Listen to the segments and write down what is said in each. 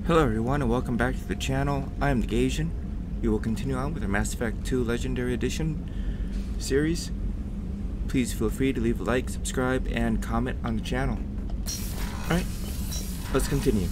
Hello everyone and welcome back to the channel. I am the Gasian. We will continue on with our Mass Effect 2 Legendary Edition series. Please feel free to leave a like, subscribe, and comment on the channel. Alright, let's continue.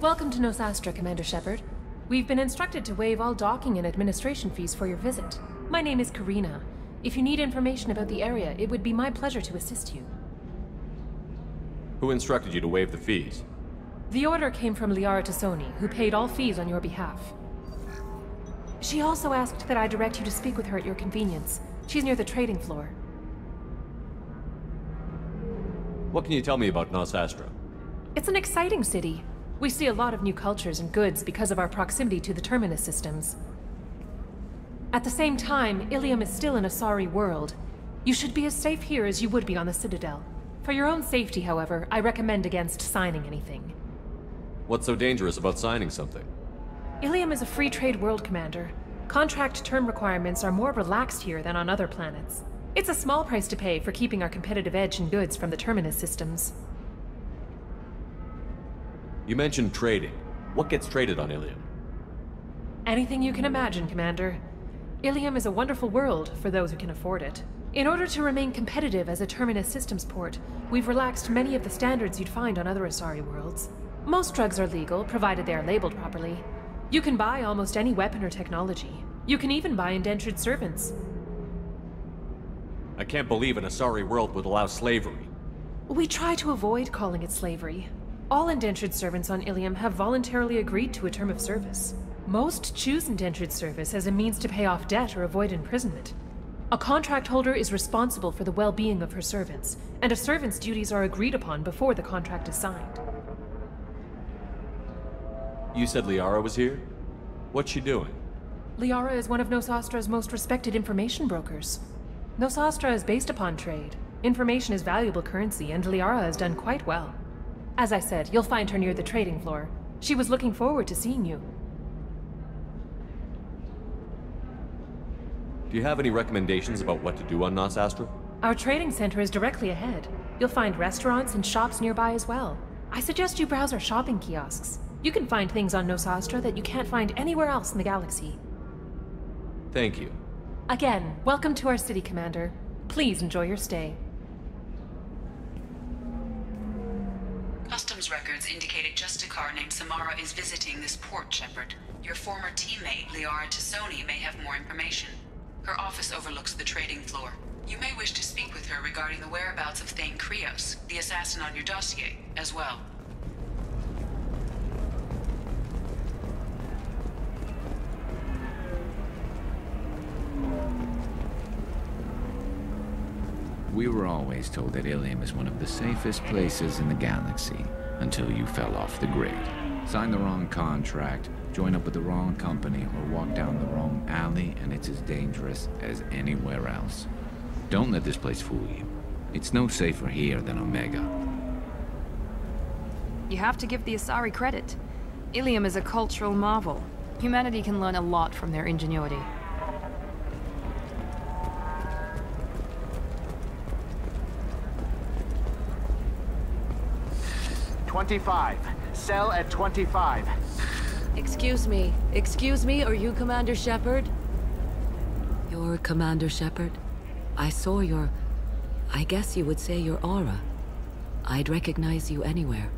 Welcome to Nosastra, Commander Shepard. We've been instructed to waive all docking and administration fees for your visit. My name is Karina. If you need information about the area, it would be my pleasure to assist you. Who instructed you to waive the fees? The order came from Liara Tassoni, who paid all fees on your behalf. She also asked that I direct you to speak with her at your convenience. She's near the trading floor. What can you tell me about Nosastra? It's an exciting city. We see a lot of new cultures and goods because of our proximity to the Terminus systems. At the same time, Illium is still an Asari world. You should be as safe here as you would be on the Citadel. For your own safety, however, I recommend against signing anything. What's so dangerous about signing something? Illium is a free trade world, Commander. Contract term requirements are more relaxed here than on other planets. It's a small price to pay for keeping our competitive edge in goods from the Terminus systems. You mentioned trading. What gets traded on Illium? Anything you can imagine, Commander. Illium is a wonderful world for those who can afford it. In order to remain competitive as a Terminus systems port, we've relaxed many of the standards you'd find on other Asari worlds. Most drugs are legal, provided they are labeled properly. You can buy almost any weapon or technology. You can even buy indentured servants. I can't believe an Asari world would allow slavery. We try to avoid calling it slavery. All indentured servants on Illium have voluntarily agreed to a term of service. Most choose indentured service as a means to pay off debt or avoid imprisonment. A contract holder is responsible for the well-being of her servants, and a servant's duties are agreed upon before the contract is signed. You said Liara was here? What's she doing? Liara is one of Nosastra's most respected information brokers. Nosastra is based upon trade. Information is valuable currency, and Liara has done quite well. As I said, you'll find her near the trading floor. She was looking forward to seeing you. Do you have any recommendations about what to do on Nosastra? Our trading center is directly ahead. You'll find restaurants and shops nearby as well. I suggest you browse our shopping kiosks. You can find things on Nosastra that you can't find anywhere else in the galaxy. Thank you. Again, welcome to our city, Commander. Please enjoy your stay. Customs records indicate a justicar named Samara is visiting this port, Shepard. Your former teammate, Liara Tassoni, may have more information. Her office overlooks the trading floor. You may wish to speak with her regarding the whereabouts of Thane Krios, the assassin on your dossier, as well. We were always told that Illium is one of the safest places in the galaxy, until you fell off the grid. Sign the wrong contract, join up with the wrong company, or walk down the wrong alley, and it's as dangerous as anywhere else. Don't let this place fool you. It's no safer here than Omega. You have to give the Asari credit. Illium is a cultural marvel. Humanity can learn a lot from their ingenuity. 25. Cell at 25. Excuse me, are you Commander Shepard? You're Commander Shepard? I saw your... I guess you would say your aura. I'd recognize you anywhere.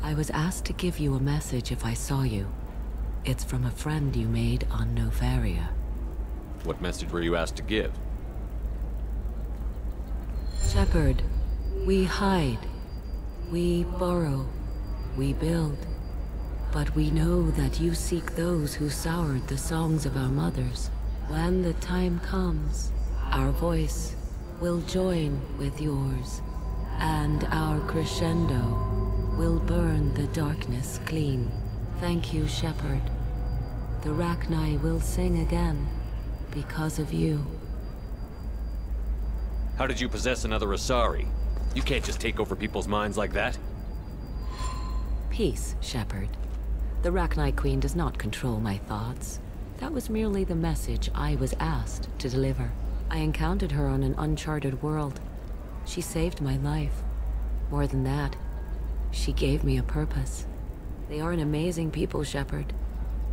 I was asked to give you a message if I saw you. It's from a friend you made on Nofaria. What message were you asked to give? Shepard, we hide. We borrow. We build. But we know that you seek those who soured the songs of our mothers. When the time comes, our voice will join with yours, and our crescendo will burn the darkness clean. Thank you, Shepherd. The Rachni will sing again because of you. How did you possess another Asari? You can't just take over people's minds like that. Peace, Shepherd. The Rachni Queen does not control my thoughts. That was merely the message I was asked to deliver. I encountered her on an uncharted world. She saved my life. More than that, she gave me a purpose. They are an amazing people, Shepherd.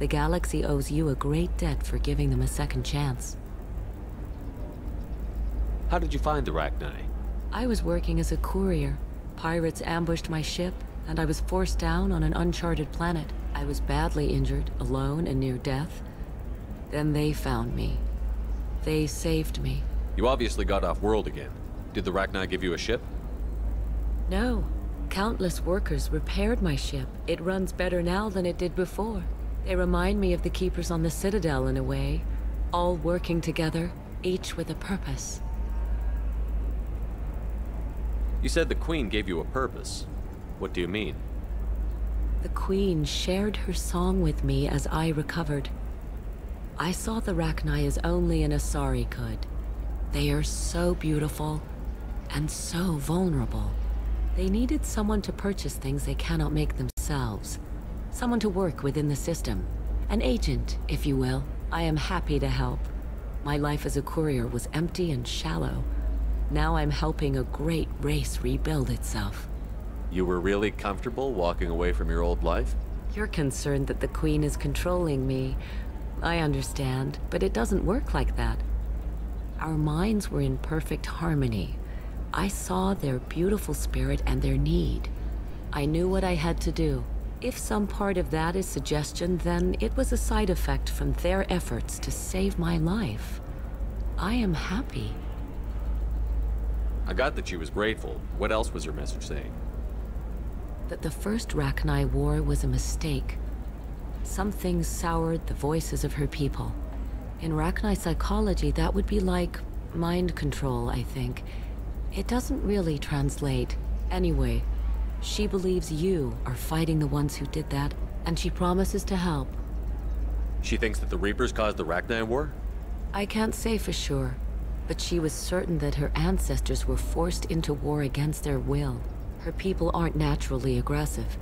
The galaxy owes you a great debt for giving them a second chance. How did you find the Rachni? I was working as a courier. Pirates ambushed my ship, and I was forced down on an uncharted planet. I was badly injured, alone and near death. Then they found me. They saved me. You obviously got off-world again. Did the Rachni give you a ship? No. Countless workers repaired my ship. It runs better now than it did before. They remind me of the Keepers on the Citadel in a way. All working together, each with a purpose. You said the Queen gave you a purpose. What do you mean? The Queen shared her song with me as I recovered. I saw the Rachni as only an Asari could. They are so beautiful and so vulnerable. They needed someone to purchase things they cannot make themselves. Someone to work within the system. An agent, if you will. I am happy to help. My life as a courier was empty and shallow. Now I'm helping a great race rebuild itself. You were really comfortable walking away from your old life? You're concerned that the Queen is controlling me. I understand, but it doesn't work like that. Our minds were in perfect harmony. I saw their beautiful spirit and their need. I knew what I had to do. If some part of that is suggestion, then it was a side effect from their efforts to save my life. I am happy. I got that she was grateful. What else was your message saying? That the first Rachni War was a mistake. Something soured the voices of her people. In Rachni psychology, that would be like mind control, I think. It doesn't really translate. Anyway, she believes you are fighting the ones who did that, and she promises to help. She thinks that the Reapers caused the Rachni War? I can't say for sure, but she was certain that her ancestors were forced into war against their will. Her people aren't naturally aggressive.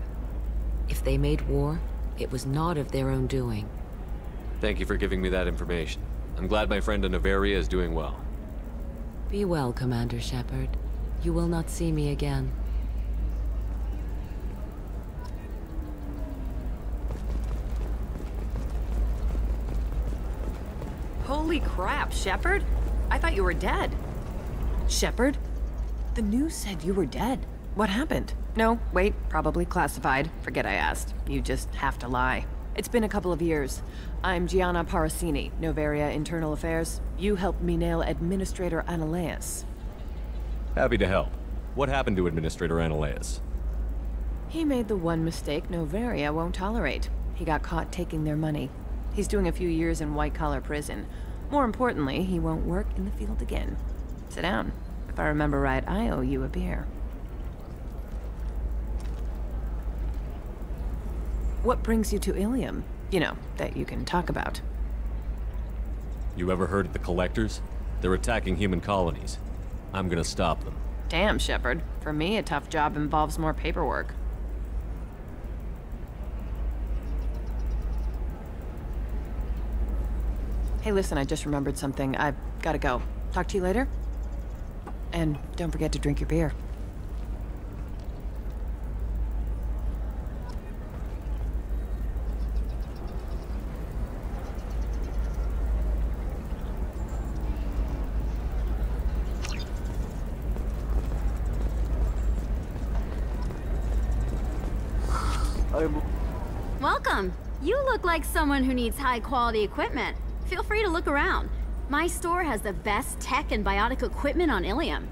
If they made war, it was not of their own doing. Thank you for giving me that information. I'm glad my friend in Noveria is doing well. Be well, Commander Shepherd. You will not see me again. Holy crap, Shepherd! I thought you were dead. Shepherd? The news said you were dead. What happened? No, wait, probably classified. Forget I asked. You just have to lie. It's been a couple of years. I'm Gianna Parasini, Noveria Internal Affairs. You helped me nail Administrator Analeus. Happy to help. What happened to Administrator Analeus? He made the one mistake Noveria won't tolerate. He got caught taking their money. He's doing a few years in white-collar prison. More importantly, he won't work in the field again. Sit down. If I remember right, I owe you a beer. What brings you to Illium? You know, that you can talk about. You ever heard of the Collectors? They're attacking human colonies. I'm gonna stop them. Damn, Shepherd. For me, a tough job involves more paperwork. Hey, listen, I just remembered something. I've gotta go. Talk to you later? And don't forget to drink your beer. Welcome. You look like someone who needs high-quality equipment. Feel free to look around. My store has the best tech and biotic equipment on Illium.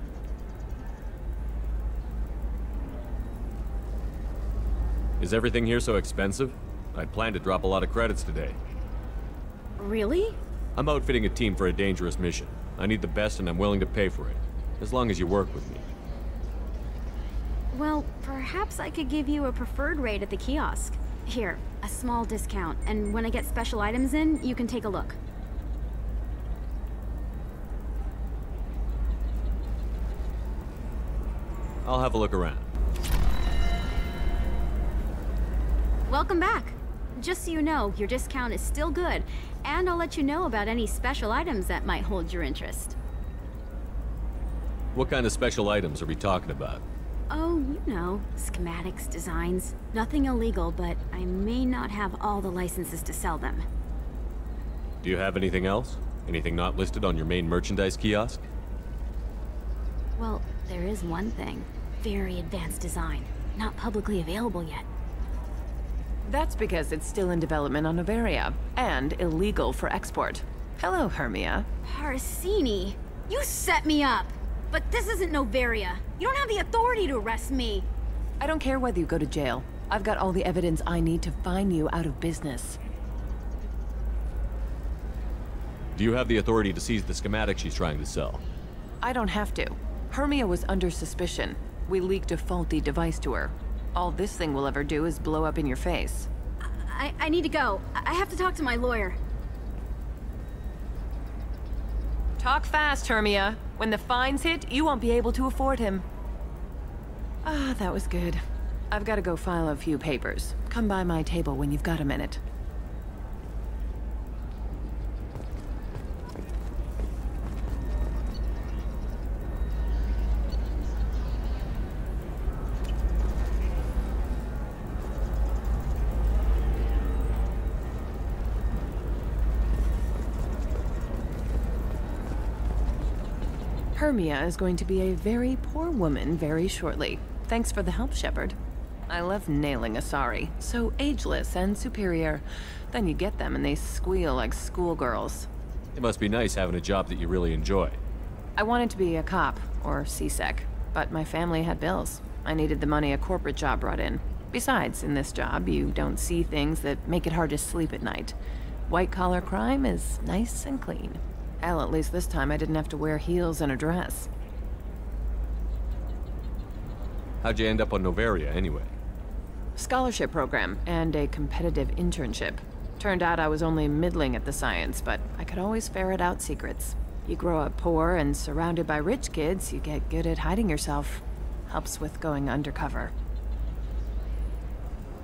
Is everything here so expensive? I'd planned to drop a lot of credits today. Really? I'm outfitting a team for a dangerous mission. I need the best and I'm willing to pay for it. as long as you work with me. Well, perhaps I could give you a preferred rate at the kiosk. Here, a small discount, and when I get special items in, you can take a look. I'll have a look around. Welcome back. Just so you know, your discount is still good, and I'll let you know about any special items that might hold your interest. What kind of special items are we talking about? Oh, you know, schematics, designs. Nothing illegal, but I may not have all the licenses to sell them. Do you have anything else? Anything not listed on your main merchandise kiosk? Well, there is one thing. Very advanced design. Not publicly available yet. That's because it's still in development on Noveria, and illegal for export. Hello, Hermia. Parsini, you set me up! But this isn't Noveria. You don't have the authority to arrest me. I don't care whether you go to jail. I've got all the evidence I need to fine you out of business. Do you have the authority to seize the schematic she's trying to sell? I don't have to. Hermia was under suspicion. We leaked a faulty device to her. All this thing will ever do is blow up in your face. I need to go. I have to talk to my lawyer. Talk fast, Hermia. When the fines hit, you won't be able to afford him. Ah, that was good. I've got to go file a few papers. Come by my table when you've got a minute. Hermia is going to be a very poor woman very shortly. Thanks for the help, Shepard. I love nailing Asari. So ageless and superior. Then you get them and they squeal like schoolgirls. It must be nice having a job that you really enjoy. I wanted to be a cop, or CSEC, but my family had bills. I needed the money a corporate job brought in. Besides, in this job, you don't see things that make it hard to sleep at night. White-collar crime is nice and clean. Hell, at least this time I didn't have to wear heels and a dress. How'd you end up on Noveria, anyway? Scholarship program, and a competitive internship. Turned out I was only middling at the science, but I could always ferret out secrets. You grow up poor and surrounded by rich kids, you get good at hiding yourself. Helps with going undercover.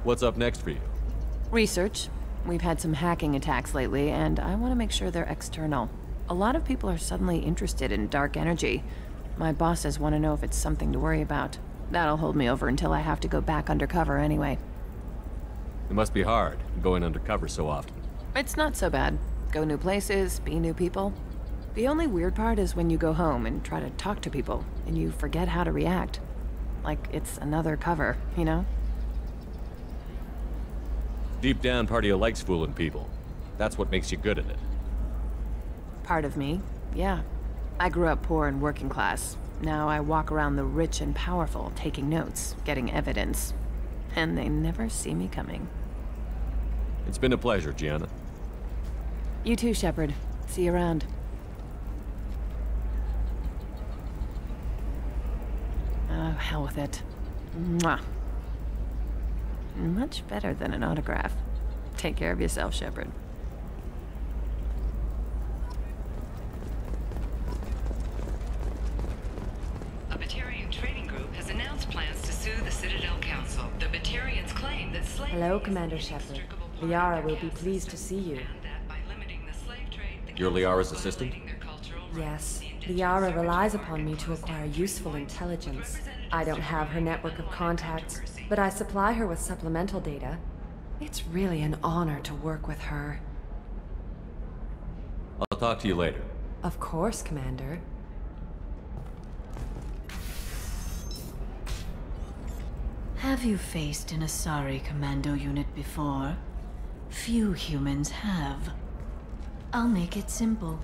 What's up next for you? Research. We've had some hacking attacks lately, and I want to make sure they're external. A lot of people are suddenly interested in dark energy. My bosses want to know if it's something to worry about. That'll hold me over until I have to go back undercover anyway. It must be hard, going undercover so often. It's not so bad. Go new places, be new people. The only weird part is when you go home and try to talk to people, and you forget how to react. Like it's another cover, you know? Deep down, part of you likes fooling people. That's what makes you good at it. Part of me, yeah. I grew up poor and working class. Now I walk around the rich and powerful, taking notes, getting evidence. And they never see me coming. It's been a pleasure, Gianna. You too, Shepard. See you around. Oh, hell with it. Mwah. Much better than an autograph. Take care of yourself, Shepard. A Batarian trading group has announced plans to sue the Citadel Council. The Batarians claim that slavery... Hello, Commander Shepard. Liara will be pleased to see you. You're Liara's assistant? Yes. Liara relies upon me to acquire useful intelligence. I don't have her network of contacts, but I supply her with supplemental data. It's really an honor to work with her. I'll talk to you later. Of course, Commander. Have you faced an Asari commando unit before? Few humans have. I'll make it simple.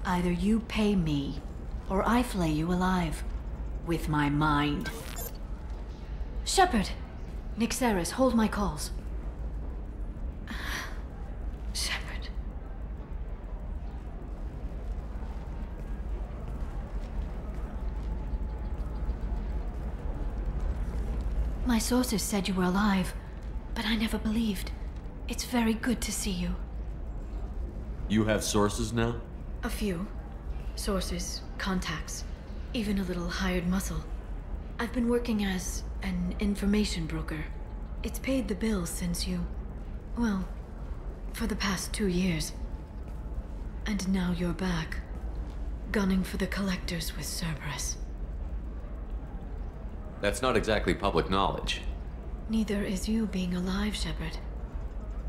Either you pay me, or I flay you alive. With my mind. Shepard! Nixeris, hold my calls. Shepard. My sources said you were alive, but I never believed. It's very good to see you. You have sources now? A few. Sources, contacts, even a little hired muscle. I've been working as an information broker. It's paid the bills since you... well, for the past 2 years. And now you're back, gunning for the collectors with Cerberus. That's not exactly public knowledge. Neither is you being alive, Shepard.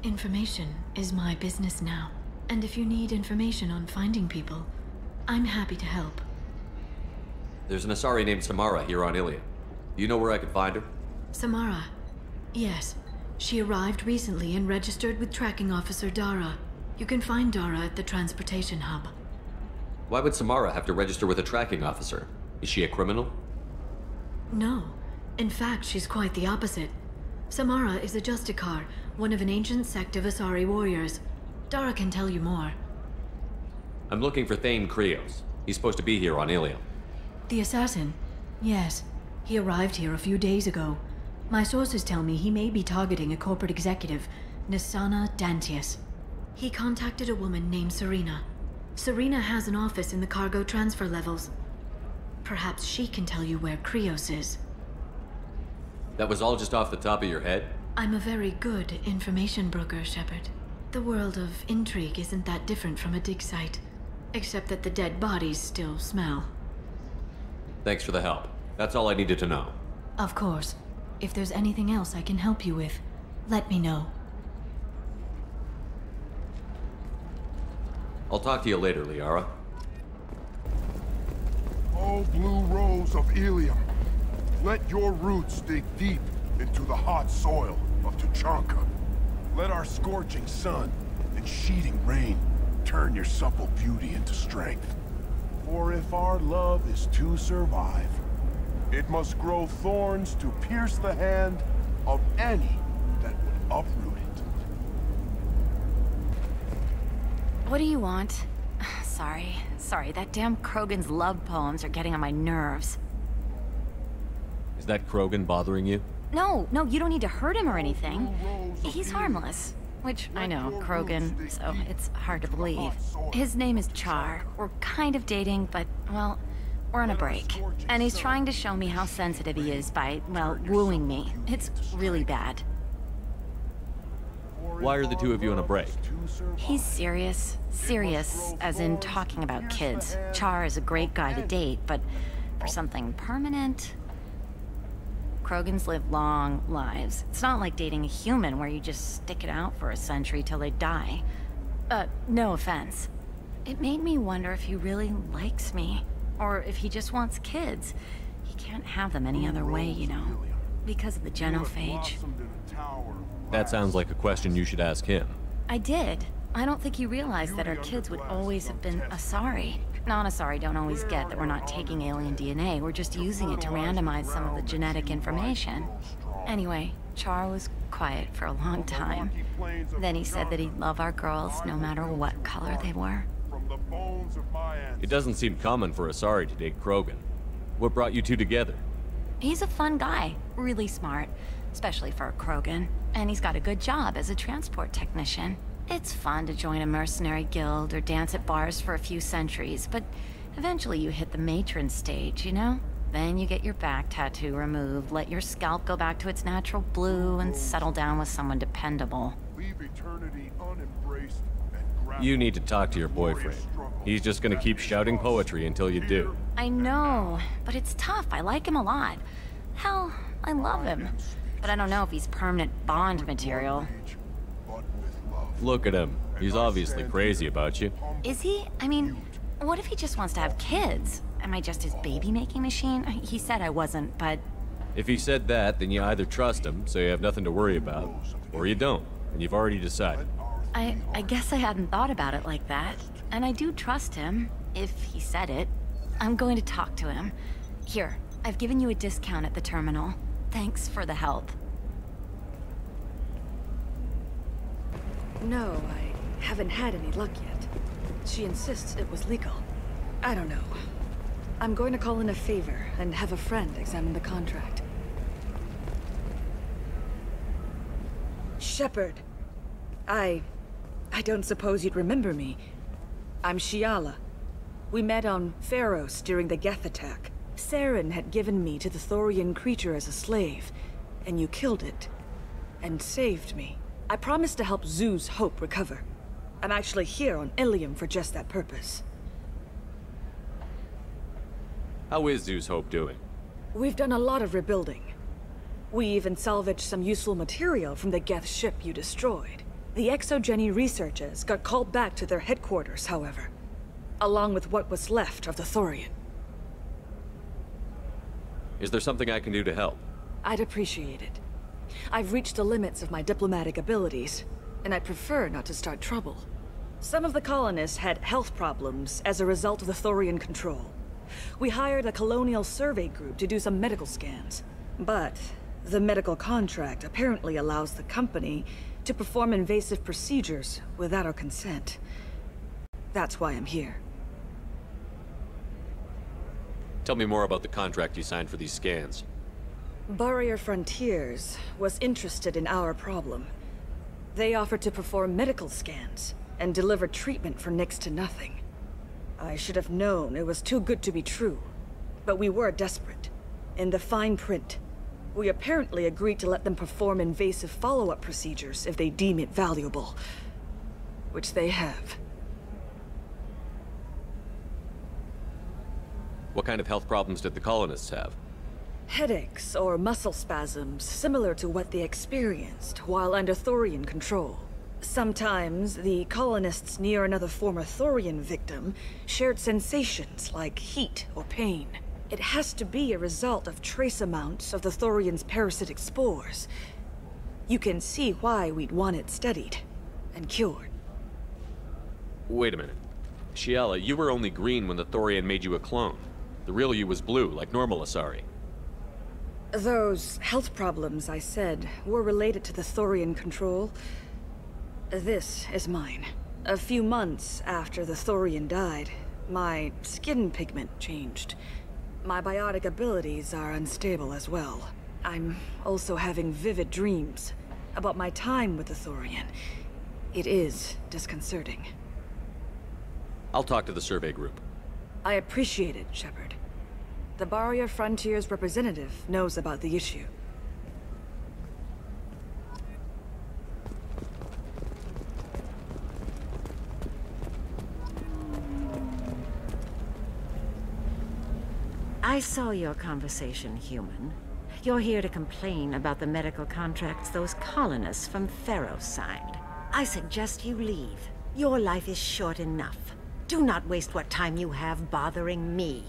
Information is my business now. And if you need information on finding people, I'm happy to help. There's an Asari named Samara here on Illium. Do you know where I could find her? Samara. Yes. She arrived recently and registered with Tracking Officer Dara. You can find Dara at the transportation hub. Why would Samara have to register with a tracking officer? Is she a criminal? No. In fact, she's quite the opposite. Samara is a justicar, one of an ancient sect of Asari warriors. Dara can tell you more. I'm looking for Thane Krios. He's supposed to be here on Illium. The assassin? Yes. He arrived here a few days ago. My sources tell me he may be targeting a corporate executive, Nisana Dantius. He contacted a woman named Serena. Serena has an office in the cargo transfer levels. Perhaps she can tell you where Krios is. That was all just off the top of your head? I'm a very good information broker, Shepard. The world of intrigue isn't that different from a dig site, except that the dead bodies still smell. Thanks for the help. That's all I needed to know. Of course. If there's anything else I can help you with, let me know. I'll talk to you later, Liara. Oh, blue rose of Illium, let your roots dig deep into the hot soil of Tuchanka. Let our scorching sun and sheeting rain turn your supple beauty into strength. For if our love is to survive, it must grow thorns to pierce the hand of any that would uproot it. What do you want? Sorry, that damn Krogan's love poems are getting on my nerves. Is that Krogan bothering you? No, you don't need to hurt him or anything. He's harmless. Which, I know, Krogan, so it's hard to believe. His name is Char. We're kind of dating, but, well, we're on a break. And he's trying to show me how sensitive he is by, well, wooing me. It's really bad. Why are the two of you on a break? He's serious. Serious, as in talking about kids. Char is a great guy to date, but for something permanent... Krogans live long lives. It's not like dating a human where you just stick it out for a century till they die. No offense. It made me wonder if he really likes me. Or if he just wants kids. He can't have them any other way, you know. Because of the genophage. That sounds like a question you should ask him. I did. I don't think he realized that our kids would always have been Asari. Non-Asari don't always get that we're not taking alien DNA, we're just using it to randomize some of the genetic information. Anyway, Char was quiet for a long time. Then he said that he'd love our girls no matter what color they were. It doesn't seem common for Asari to date Krogan. What brought you two together? He's a fun guy, really smart, especially for a Krogan. And he's got a good job as a transport technician. It's fun to join a mercenary guild or dance at bars for a few centuries, but eventually you hit the matron stage, you know? Then you get your back tattoo removed, let your scalp go back to its natural blue, and settle down with someone dependable. You need to talk to your boyfriend. He's just gonna keep shouting poetry until you do. I know, but it's tough. I like him a lot. Hell, I love him. But I don't know if he's permanent Bond material. Look at him. He's obviously crazy about you. Is he? I mean, what if he just wants to have kids? Am I just his baby-making machine? He said I wasn't, but... If he said that, then you either trust him, so you have nothing to worry about, or you don't, and you've already decided. I guess I hadn't thought about it like that. And I do trust him, if he said it. I'm going to talk to him. Here, I've given you a discount at the terminal. Thanks for the help. No, I haven't had any luck yet. She insists it was legal. I don't know. I'm going to call in a favor and have a friend examine the contract. Shepard. I don't suppose you'd remember me. I'm Shiala. We met on Pharos during the Geth attack. Saren had given me to the Thorian creature as a slave, and you killed it. And saved me. I promised to help Zoo's Hope recover. I'm actually here on Illium for just that purpose. How is Zoo's Hope doing? We've done a lot of rebuilding. We even salvaged some useful material from the Geth ship you destroyed. The Exogeny researchers got called back to their headquarters, however, along with what was left of the Thorian. Is there something I can do to help? I'd appreciate it. I've reached the limits of my diplomatic abilities, and I'd prefer not to start trouble. Some of the colonists had health problems as a result of the Thorian control. We hired a colonial survey group to do some medical scans, but the medical contract apparently allows the company to perform invasive procedures without our consent. That's why I'm here. Tell me more about the contract you signed for these scans. Barrier Frontiers was interested in our problem. They offered to perform medical scans and deliver treatment for next to nothing. I should have known it was too good to be true, but we were desperate. In the fine print, we apparently agreed to let them perform invasive follow-up procedures if they deem it valuable. Which they have. What kind of health problems did the colonists have? Headaches or muscle spasms similar to what they experienced while under Thorian control. Sometimes the colonists near another former Thorian victim shared sensations like heat or pain. It has to be a result of trace amounts of the Thorian's parasitic spores. You can see why we'd want it studied and cured. Wait a minute. Shiala, you were only green when the Thorian made you a clone. The real you was blue, like normal Asari. Those health problems I said were related to the Thorian control. This is mine. A few months after the Thorian died, my skin pigment changed. My biotic abilities are unstable as well. I'm also having vivid dreams about my time with the Thorian. It is disconcerting. I'll talk to the survey group. I appreciate it, Shepard. The Barrier Frontiers representative knows about the issue. I saw your conversation, human. You're here to complain about the medical contracts those colonists from Pharos signed. I suggest you leave. Your life is short enough. Do not waste what time you have bothering me.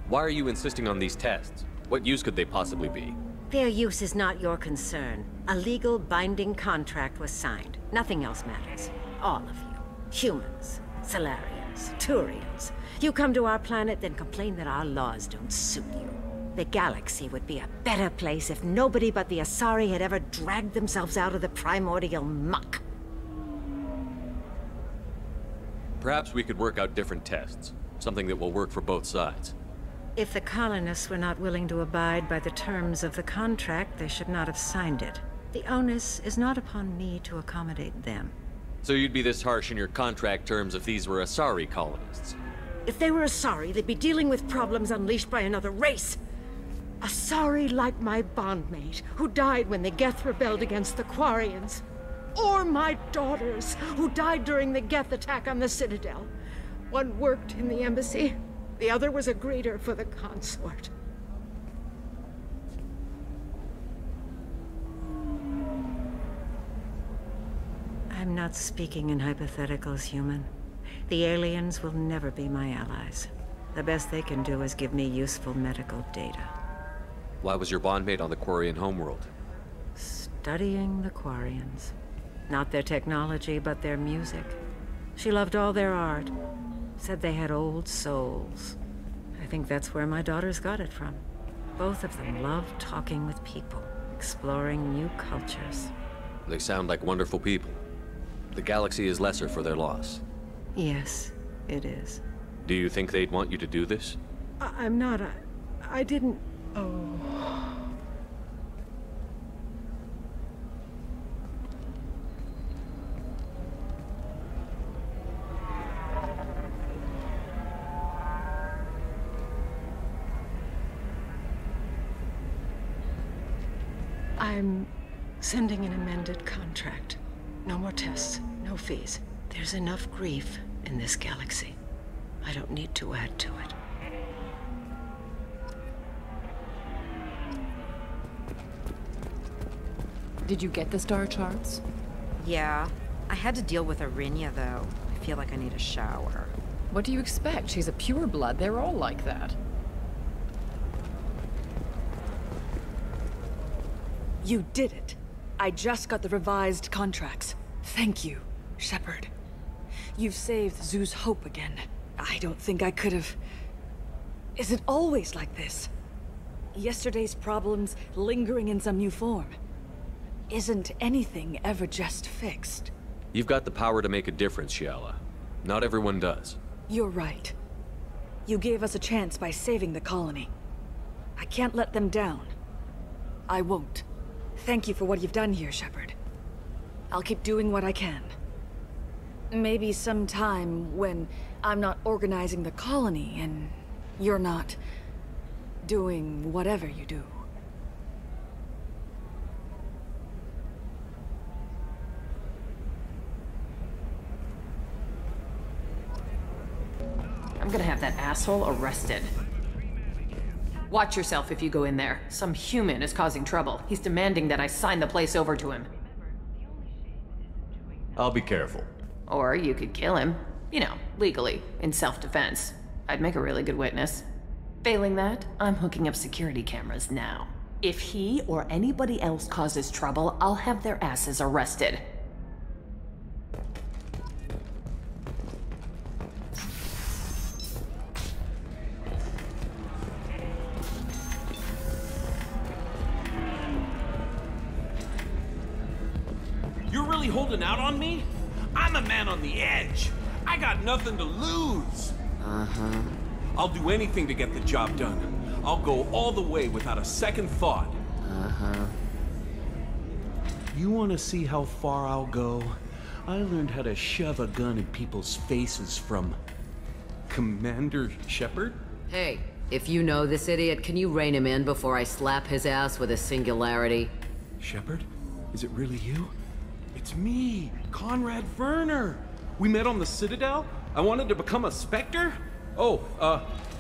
Why are you insisting on these tests? What use could they possibly be? Their use is not your concern. A legal, binding contract was signed. Nothing else matters. All of you. Humans, Salarians, Turians. You come to our planet, then complain that our laws don't suit you. The galaxy would be a better place if nobody but the Asari had ever dragged themselves out of the primordial muck. Perhaps we could work out different tests. Something that will work for both sides. If the colonists were not willing to abide by the terms of the contract, they should not have signed it. The onus is not upon me to accommodate them. So you'd be this harsh in your contract terms if these were Asari colonists? If they were Asari, they'd be dealing with problems unleashed by another race. Asari like my bondmate, who died when the Geth rebelled against the Quarians. Or my daughters, who died during the Geth attack on the Citadel. One worked in the embassy, the other was a greeter for the consort. I'm not speaking in hypotheticals, human. The aliens will never be my allies. The best they can do is give me useful medical data. Why was your bondmate on the Quarian homeworld? Studying the Quarians. Not their technology, but their music. She loved all their art. Said they had old souls. I think that's where my daughters got it from. Both of them loved talking with people, exploring new cultures. They sound like wonderful people. The galaxy is lesser for their loss. Yes, it is. Do you think they'd want you to do this? I'm not. I didn't. Oh. I'm sending an amended contract. No more tests, no fees. There's enough grief in this galaxy. I don't need to add to it. Did you get the star charts? Yeah. I had to deal with Arinya, though. I feel like I need a shower. What do you expect? She's a pureblood. They're all like that. You did it. I just got the revised contracts. Thank you, Shepard. You've saved Zoo's hope again. I don't think I could have... Is it always like this? Yesterday's problems lingering in some new form. Isn't anything ever just fixed? You've got the power to make a difference, Shiala. Not everyone does. You're right. You gave us a chance by saving the colony. I can't let them down. I won't. Thank you for what you've done here, Shepard. I'll keep doing what I can. Maybe sometime when I'm not organizing the colony and you're not doing whatever you do. I'm gonna have that asshole arrested. Watch yourself if you go in there. Some human is causing trouble. He's demanding that I sign the place over to him. I'll be careful. Or you could kill him. You know, legally, in self-defense. I'd make a really good witness. Failing that, I'm hooking up security cameras now. If he or anybody else causes trouble, I'll have their asses arrested. You're really holding out on me? I'm a man on the edge. I got nothing to lose. Uh-huh. I'll do anything to get the job done. I'll go all the way without a second thought. Uh-huh. You want to see how far I'll go? I learned how to shove a gun in people's faces from... Commander Shepard? Hey, if you know this idiot, can you rein him in before I slap his ass with a singularity? Shepard? Is it really you? It's me, Conrad Werner. We met on the Citadel. I wanted to become a Spectre. Oh,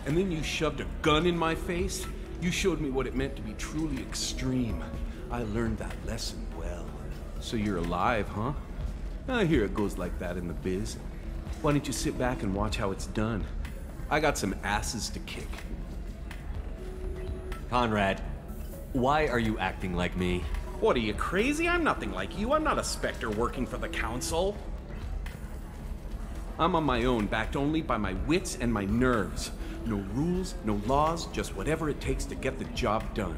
and then you shoved a gun in my face. You showed me what it meant to be truly extreme. I learned that lesson well. So you're alive, huh? I hear it goes like that in the biz. Why don't you sit back and watch how it's done? I got some asses to kick. Conrad, why are you acting like me? What, are you crazy? I'm nothing like you. I'm not a Spectre working for the Council. I'm on my own, backed only by my wits and my nerves. No rules, no laws, just whatever it takes to get the job done.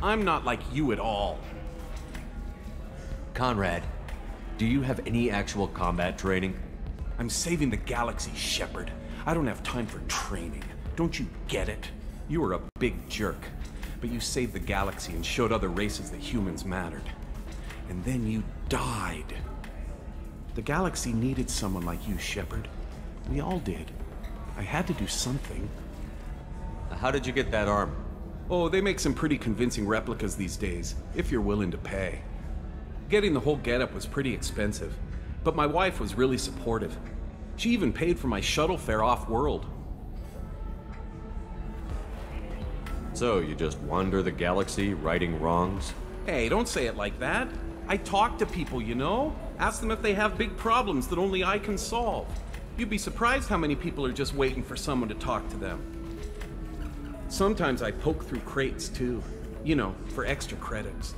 I'm not like you at all. Conrad, do you have any actual combat training? I'm saving the galaxy, Shepard. I don't have time for training. Don't you get it? You were a big jerk. But you saved the galaxy and showed other races that humans mattered. And then you died. The galaxy needed someone like you, Shepard. We all did. I had to do something. How did you get that armor? Oh, they make some pretty convincing replicas these days, if you're willing to pay. Getting the whole getup was pretty expensive, but my wife was really supportive. She even paid for my shuttle fare off-world. So, you just wander the galaxy, righting wrongs? Hey, don't say it like that. I talk to people, you know? Ask them if they have big problems that only I can solve. You'd be surprised how many people are just waiting for someone to talk to them. Sometimes I poke through crates, too. You know, for extra credits.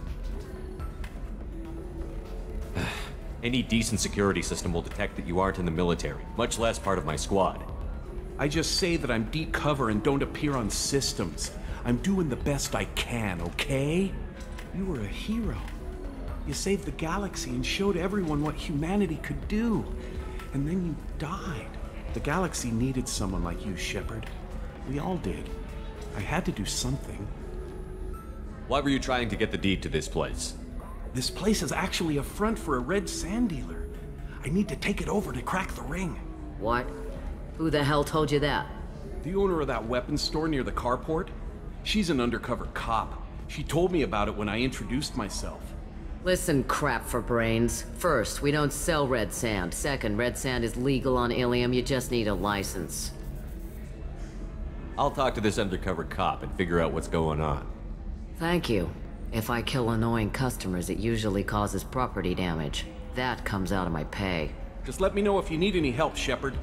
Any decent security system will detect that you aren't in the military, much less part of my squad. I just say that I'm deep cover and don't appear on systems. I'm doing the best I can, okay? You were a hero. You saved the galaxy and showed everyone what humanity could do. And then you died. The galaxy needed someone like you, Shepard. We all did. I had to do something. Why were you trying to get the deed to this place? This place is actually a front for a red sand dealer. I need to take it over to crack the ring. What? Who the hell told you that? The owner of that weapons store near the carport. She's an undercover cop. She told me about it when I introduced myself. Listen, crap for brains. First, we don't sell red sand. Second, red sand is legal on Illium. You just need a license. I'll talk to this undercover cop and figure out what's going on. Thank you. If I kill annoying customers, it usually causes property damage. That comes out of my pay. Just let me know if you need any help, Shepard.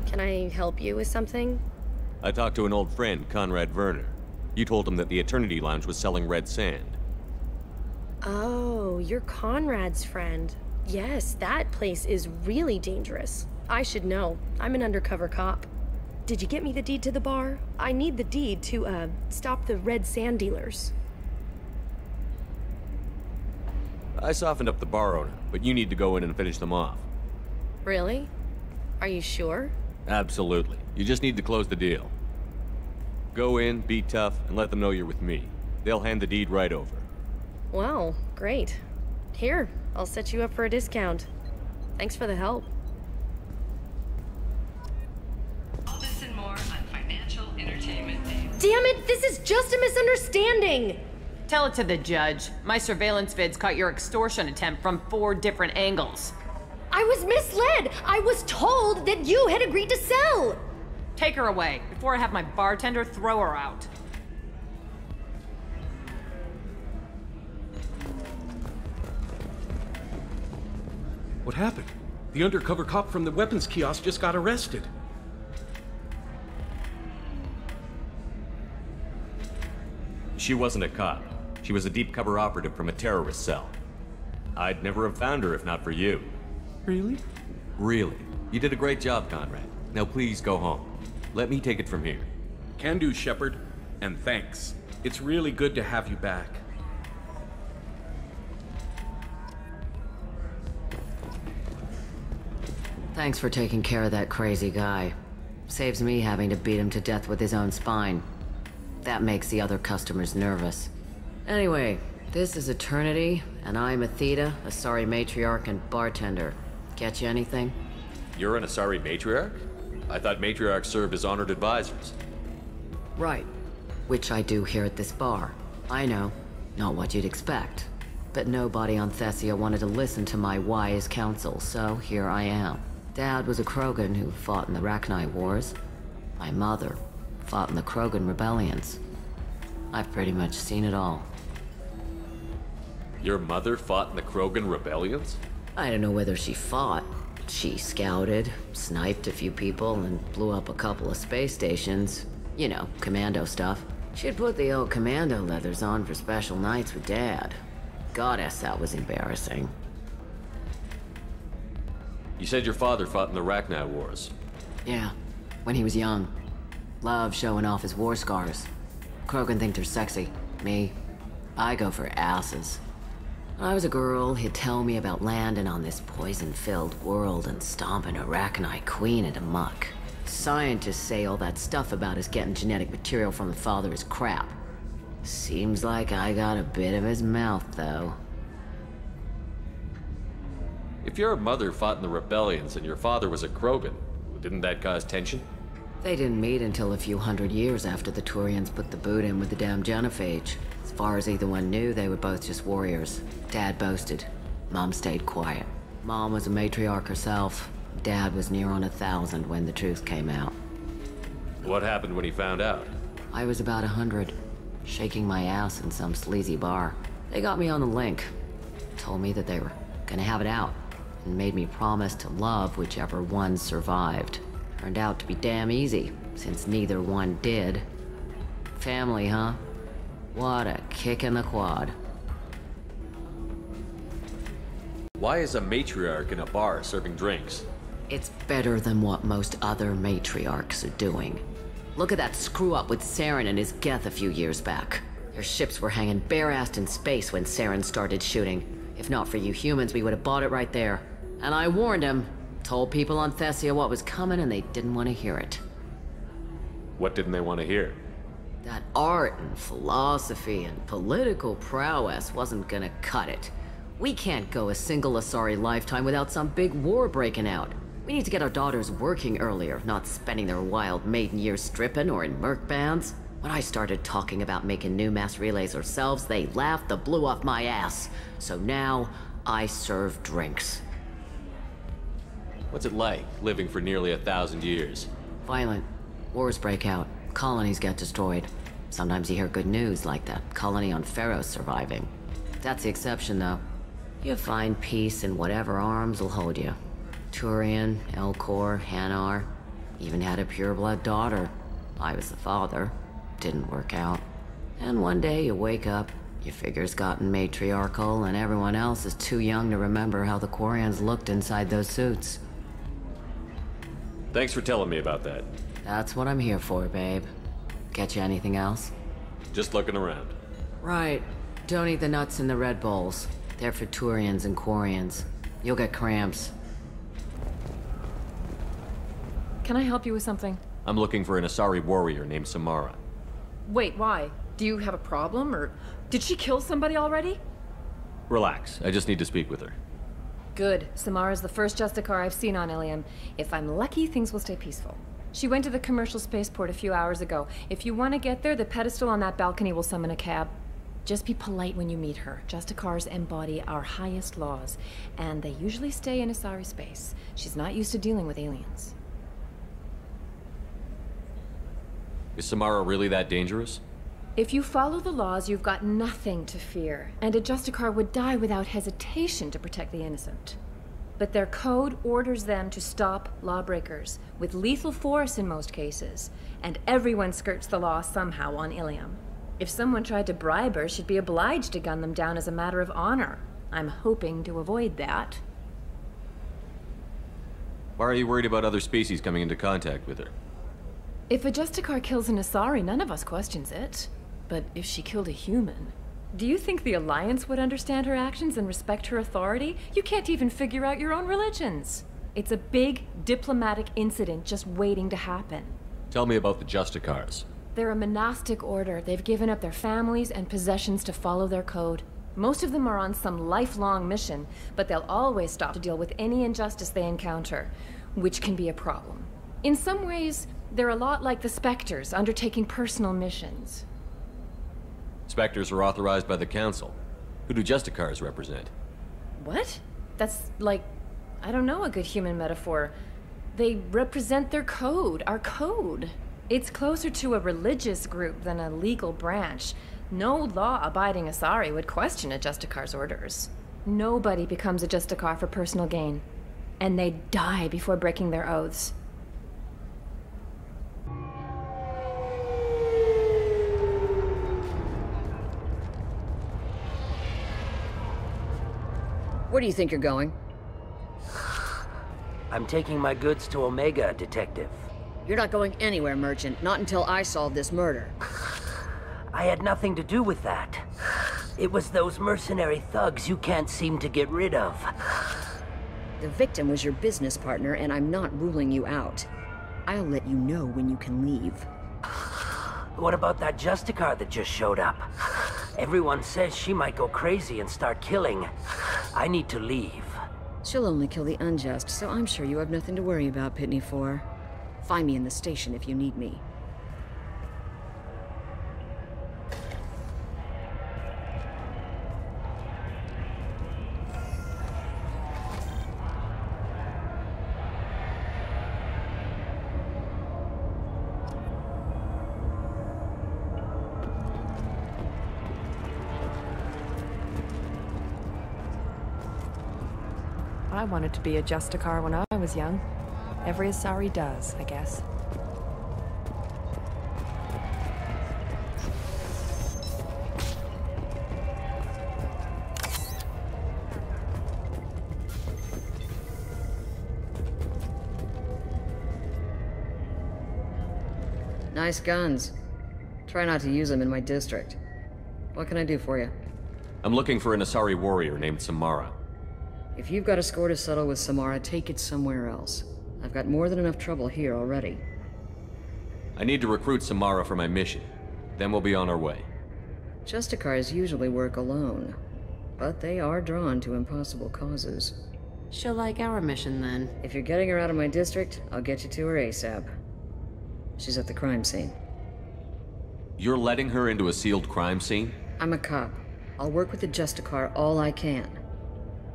Can I help you with something? I talked to an old friend, Conrad Werner. You told him that the Eternity Lounge was selling red sand. Oh, you're Conrad's friend. Yes, that place is really dangerous. I should know. I'm an undercover cop. Did you get me the deed to the bar? I need the deed to, stop the red sand dealers. I softened up the bar owner, but you need to go in and finish them off. Really? Are you sure? Absolutely. You just need to close the deal. Go in, be tough, and let them know you're with me. They'll hand the deed right over. Wow, great. Here, I'll set you up for a discount. Thanks for the help. All this and more on Financial Entertainment Day. Damn it, this is just a misunderstanding! Tell it to the judge. My surveillance vids caught your extortion attempt from 4 different angles. I was misled! I was told that you had agreed to sell! Take her away, before I have my bartender throw her out. What happened? The undercover cop from the weapons kiosk just got arrested. She wasn't a cop. She was a deep cover operative from a terrorist cell. I'd never have found her if not for you. Really? Really. You did a great job, Conrad. Now please go home. Let me take it from here. Can do, Shepard. And thanks. It's really good to have you back. Thanks for taking care of that crazy guy. Saves me having to beat him to death with his own spine. That makes the other customers nervous. Anyway, this is Eternity, and I'm Athena, Asari matriarch and bartender. Get you anything? You're an Asari matriarch? I thought matriarchs served as honored advisors. Right. Which I do here at this bar. I know. Not what you'd expect. But nobody on Thessia wanted to listen to my wise counsel, so here I am. Dad was a Krogan who fought in the Rachni Wars. My mother fought in the Krogan rebellions. I've pretty much seen it all. Your mother fought in the Krogan rebellions? I don't know whether she fought. She scouted, sniped a few people, and blew up a couple of space stations. You know, commando stuff. She'd put the old commando leathers on for special nights with Dad. Goddess, that was embarrassing. You said your father fought in the Rachni Wars. Yeah, when he was young. Loved showing off his war scars. Krogan think they're sexy. Me, I go for asses. When I was a girl, he'd tell me about landing on this poison-filled world and stomping a Rachni queen into muck. Scientists say all that stuff about us getting genetic material from the father is crap. Seems like I got a bit of his mouth, though. If your mother fought in the rebellions and your father was a Krogan, didn't that cause tension? They didn't meet until a few hundred years after the Turians put the boot in with the damn genophage. As far as either one knew, they were both just warriors. Dad boasted. Mom stayed quiet. Mom was a matriarch herself. Dad was near on 1,000 when the truth came out. What happened when he found out? I was about 100, shaking my ass in some sleazy bar. They got me on the link. Told me that they were gonna have it out, and made me promise to love whichever one survived. Turned out to be damn easy, since neither one did. Family, huh? What a kick in the quad. Why is a matriarch in a bar serving drinks? It's better than what most other matriarchs are doing. Look at that screw-up with Saren and his Geth a few years back. Their ships were hanging bare-assed in space when Saren started shooting. If not for you humans, we would have bought it right there. And I warned him. Told people on Thessia what was coming and they didn't want to hear it. What didn't they want to hear? That art and philosophy and political prowess wasn't gonna cut it. We can't go a single Asari lifetime without some big war breaking out. We need to get our daughters working earlier, not spending their wild maiden years stripping or in merc bands. When I started talking about making new mass relays ourselves, they laughed the blue off my ass. So now, I serve drinks. What's it like, living for nearly 1,000 years? Violent. Wars break out. Colonies get destroyed. Sometimes you hear good news, like that colony on Pharaoh surviving. That's the exception, though. You find peace in whatever arms will hold you. Turian, Elcor, Hanar. Even had a pureblood daughter. I was the father. Didn't work out. And one day you wake up, your figure's gotten matriarchal, and everyone else is too young to remember how the Quarians looked inside those suits. Thanks for telling me about that. That's what I'm here for, babe. Get you anything else? Just looking around. Right. Don't eat the nuts in the Red Bowls. They're for Turians and Quarians. You'll get cramps. Can I help you with something? I'm looking for an Asari warrior named Samara. Wait, why? Do you have a problem, or did she kill somebody already? Relax, I just need to speak with her. Good. Samara's the first justicar I've seen on Illium. If I'm lucky, things will stay peaceful. She went to the commercial spaceport a few hours ago. If you want to get there, the pedestal on that balcony will summon a cab. Just be polite when you meet her. Justicars embody our highest laws, and they usually stay in Asari space. She's not used to dealing with aliens. Is Samara really that dangerous? If you follow the laws, you've got nothing to fear, and a Justicar would die without hesitation to protect the innocent. But their code orders them to stop lawbreakers, with lethal force in most cases, and everyone skirts the law somehow on Illium. If someone tried to bribe her, she'd be obliged to gun them down as a matter of honor. I'm hoping to avoid that. Why are you worried about other species coming into contact with her? If a Justicar kills an Asari, none of us questions it. But if she killed a human, do you think the Alliance would understand her actions and respect her authority? You can't even figure out your own religions. It's a big diplomatic incident just waiting to happen. Tell me about the Justicars. They're a monastic order. They've given up their families and possessions to follow their code. Most of them are on some lifelong mission, but they'll always stop to deal with any injustice they encounter, which can be a problem. In some ways, they're a lot like the Spectres, undertaking personal missions. Spectres are authorized by the Council. Who do Justicars represent? What? That's like, I don't know, a good human metaphor. They represent their code, our code. It's closer to a religious group than a legal branch. No law-abiding Asari would question a Justicar's orders. Nobody becomes a Justicar for personal gain. And they die before breaking their oaths. Where do you think you're going? I'm taking my goods to Omega, Detective. You're not going anywhere, Merchant. Not until I solve this murder. I had nothing to do with that. It was those mercenary thugs you can't seem to get rid of. The victim was your business partner, and I'm not ruling you out. I'll let you know when you can leave. What about that Justicar that just showed up? Everyone says she might go crazy and start killing. I need to leave. She'll only kill the unjust, so I'm sure you have nothing to worry about, Pitney 4. Find me in the station if you need me. I wanted to be a Justicar when I was young. Every Asari does, I guess. Nice guns. Try not to use them in my district. What can I do for you? I'm looking for an Asari warrior named Samara. If you've got a score to settle with Samara, take it somewhere else. I've got more than enough trouble here already. I need to recruit Samara for my mission. Then we'll be on our way. Justicars usually work alone, but they are drawn to impossible causes. She'll like our mission, then. If you're getting her out of my district, I'll get you to her ASAP. She's at the crime scene. You're letting her into a sealed crime scene? I'm a cop. I'll work with the justicar all I can.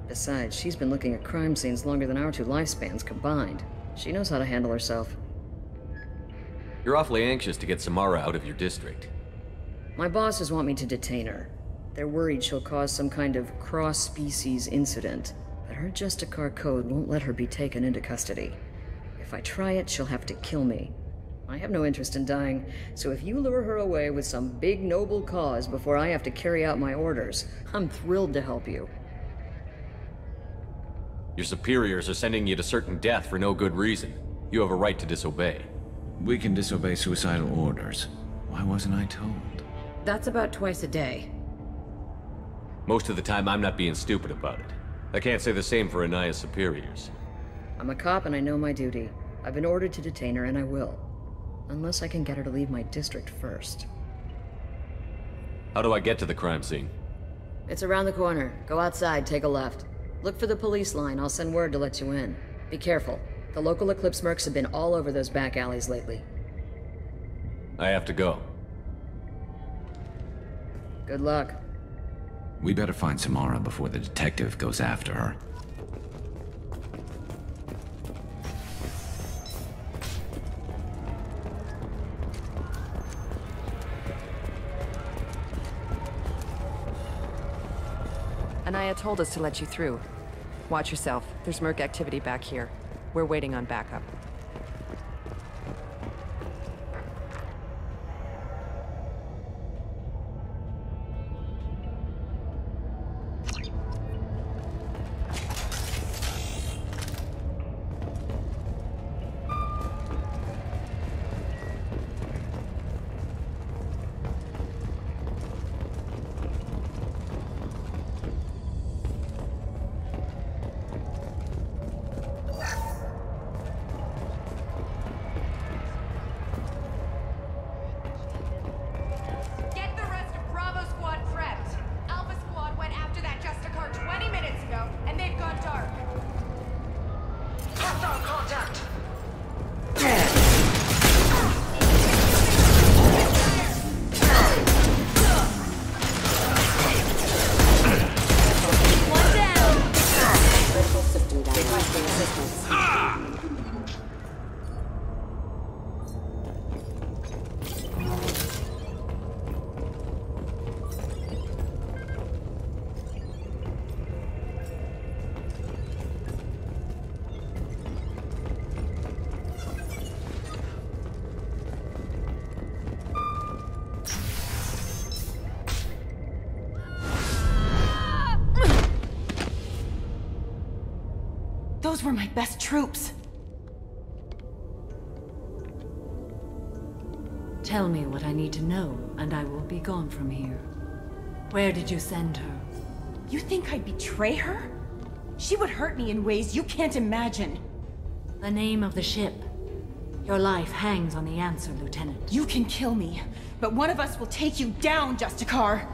Besides, she's been looking at crime scenes longer than our 2 lifespans combined. She knows how to handle herself. You're awfully anxious to get Samara out of your district. My bosses want me to detain her. They're worried she'll cause some kind of cross-species incident, but her justicar code won't let her be taken into custody. If I try it, she'll have to kill me. I have no interest in dying, so if you lure her away with some big noble cause before I have to carry out my orders, I'm thrilled to help you. Your superiors are sending you to certain death for no good reason. You have a right to disobey. We can disobey suicidal orders. Why wasn't I told? That's about twice a day. Most of the time, I'm not being stupid about it. I can't say the same for Anaya's superiors. I'm a cop and I know my duty. I've been ordered to detain her and I will. Unless I can get her to leave my district first. How do I get to the crime scene? It's around the corner. Go outside, take a left. Look for the police line. I'll send word to let you in. Be careful. The local Eclipse mercs have been all over those back alleys lately. I have to go. Good luck. We better find Samara before the detective goes after her. Anaya told us to let you through. Watch yourself. There's merc activity back here. We're waiting on backup. Those were my best troops. Tell me what I need to know, and I will be gone from here. Where did you send her? You think I'd betray her? She would hurt me in ways you can't imagine. The name of the ship. Your life hangs on the answer, Lieutenant. You can kill me, but one of us will take you down, Justicar!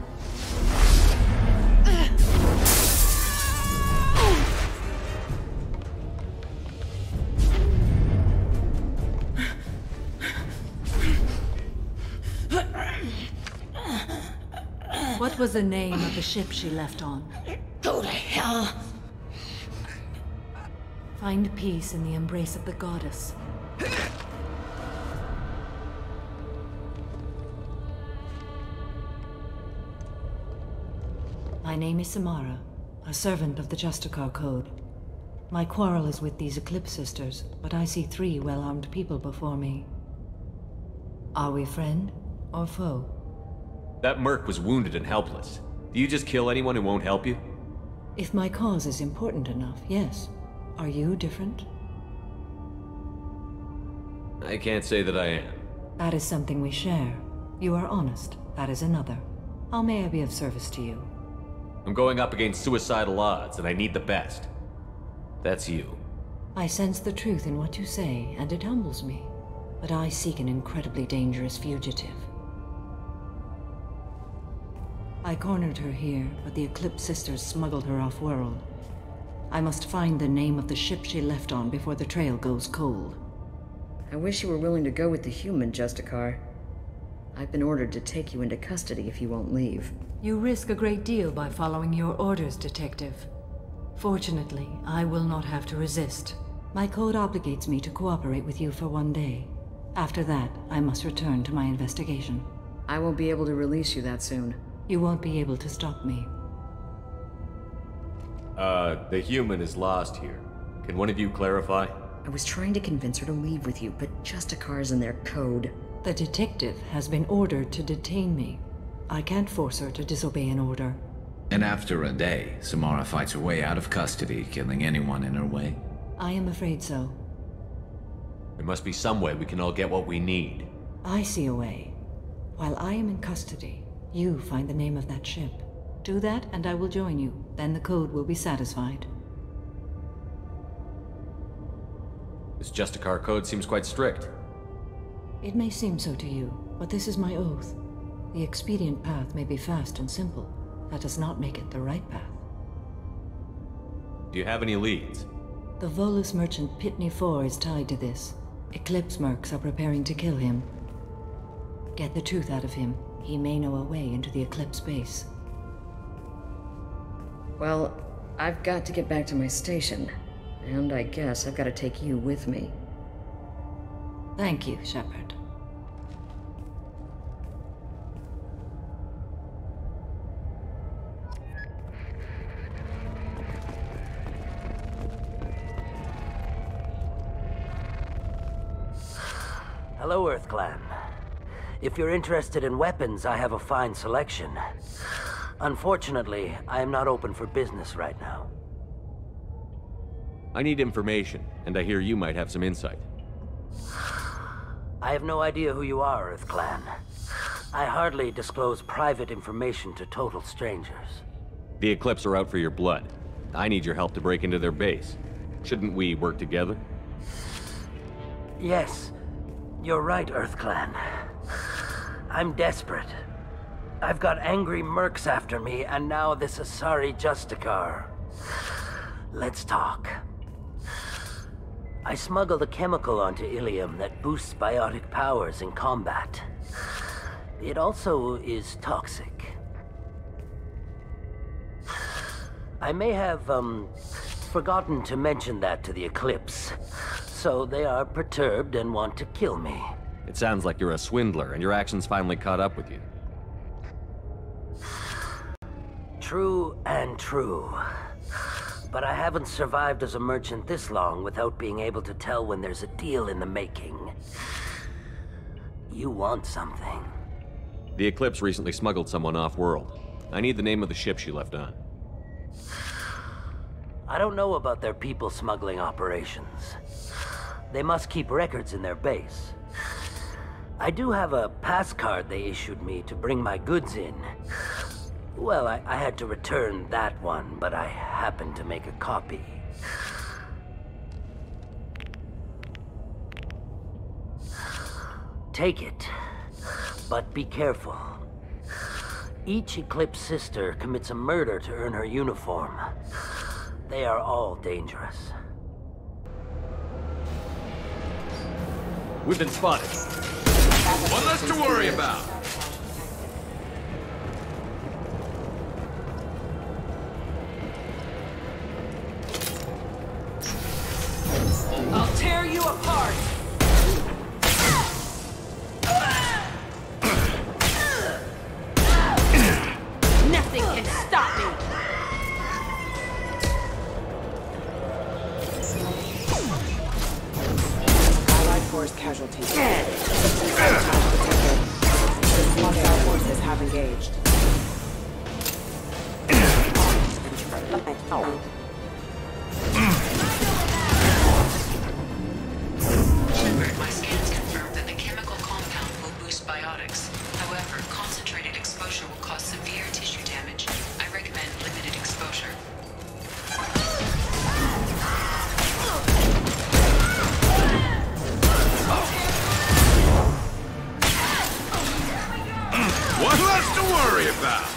What was the name of the ship she left on? Go to hell! Find peace in the embrace of the goddess. My name is Samara, a servant of the Justicar Code. My quarrel is with these Eclipse Sisters, but I see 3 well-armed people before me. Are we friend or foe? That merc was wounded and helpless. Do you just kill anyone who won't help you? If my cause is important enough, yes. Are you different? I can't say that I am. That is something we share. You are honest. That is another. How may I be of service to you? I'm going up against suicidal odds, and I need the best. That's you. I sense the truth in what you say, and it humbles me. But I seek an incredibly dangerous fugitive. I cornered her here, but the Eclipse Sisters smuggled her off-world. I must find the name of the ship she left on before the trail goes cold. I wish you were willing to go with the human, Justicar. I've been ordered to take you into custody if you won't leave. You risk a great deal by following your orders, Detective. Fortunately, I will not have to resist. My code obligates me to cooperate with you for 1 day. After that, I must return to my investigation. I won't be able to release you that soon. You won't be able to stop me. The human is lost here. Can one of you clarify? I was trying to convince her to leave with you, but Justicar's in their code. The detective has been ordered to detain me. I can't force her to disobey an order. And after a day, Samara fights her way out of custody, killing anyone in her way? I am afraid so. There must be some way we can all get what we need. I see a way. While I am in custody, you find the name of that ship. Do that and I will join you. Then the code will be satisfied. This Justicar code seems quite strict. It may seem so to you, but this is my oath. The expedient path may be fast and simple. That does not make it the right path. Do you have any leads? The Volus merchant Pitney 4 is tied to this. Eclipse mercs are preparing to kill him. Get the truth out of him. He may know a way into the Eclipse base. Well, I've got to get back to my station. And I guess I've got to take you with me. Thank you, Shepard. Hello, Earth Clan. If you're interested in weapons, I have a fine selection. Unfortunately, I am not open for business right now. I need information, and I hear you might have some insight. I have no idea who you are, Earth Clan. I hardly disclose private information to total strangers. The Eclipse are out for your blood. I need your help to break into their base. Shouldn't we work together? Yes, you're right, Earth Clan. I'm desperate. I've got angry mercs after me, and now this Asari Justicar. Let's talk. I smuggled a chemical onto Illium that boosts biotic powers in combat. It also is toxic. I may have, forgotten to mention that to the Eclipse, so they are perturbed and want to kill me. It sounds like you're a swindler, and your actions finally caught up with you. True and true. But I haven't survived as a merchant this long without being able to tell when there's a deal in the making. You want something. The Eclipse recently smuggled someone off-world. I need the name of the ship she left on. I don't know about their people smuggling operations. They must keep records in their base. I do have a pass card they issued me to bring my goods in. Well, I had to return that one, but I happened to make a copy. Take it, but be careful. Each Eclipse sister commits a murder to earn her uniform. They are all dangerous. We've been spotted. One less to worry about. I'll tear you apart! Nothing can stop me! Allied force casualties. Sabotage detected. Hostile forces have engaged. My scans confirm that the chemical compound will boost biotics. However, concentrated exposure will cause severe tissue damage. I recommend limited exposure. One less to worry about.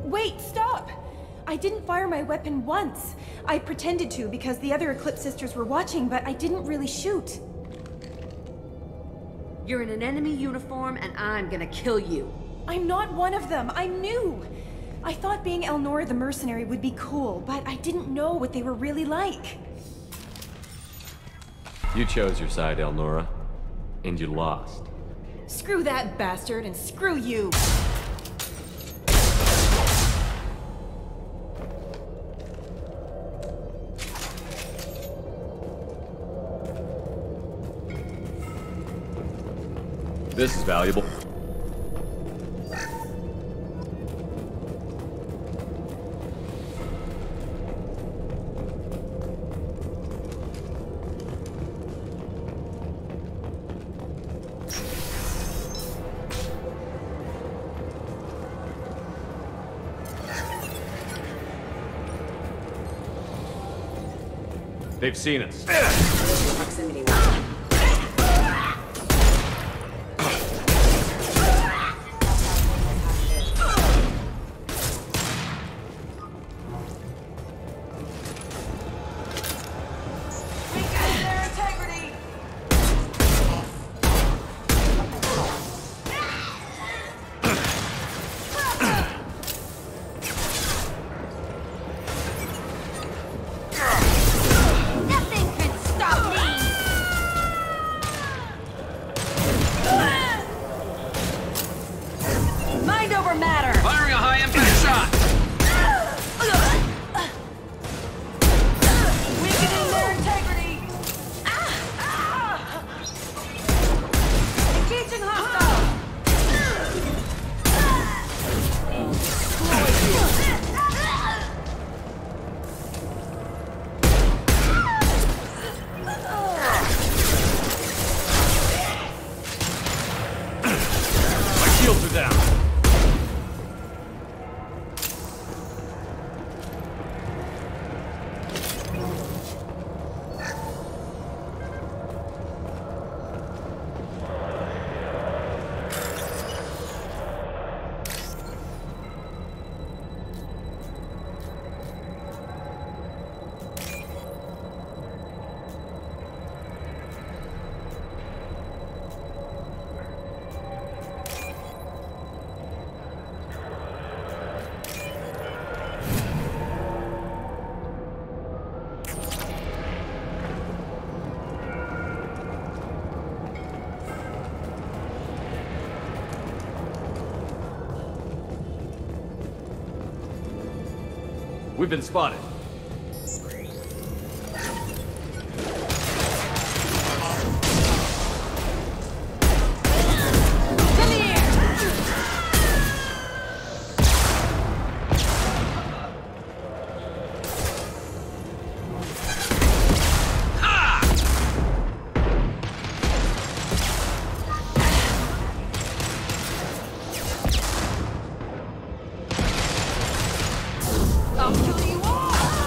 Wait, stop! I didn't fire my weapon once. I pretended to because the other Eclipse sisters were watching, but I didn't really shoot. You're in an enemy uniform, and I'm gonna kill you. I'm not one of them. I'm new. I thought being Elnora the mercenary would be cool, but I didn't know what they were really like. You chose your side, Elnora, and you lost. Screw that bastard, and screw you! This is valuable. They've seen us. Proximity. We've been spotted. I'll kill you all!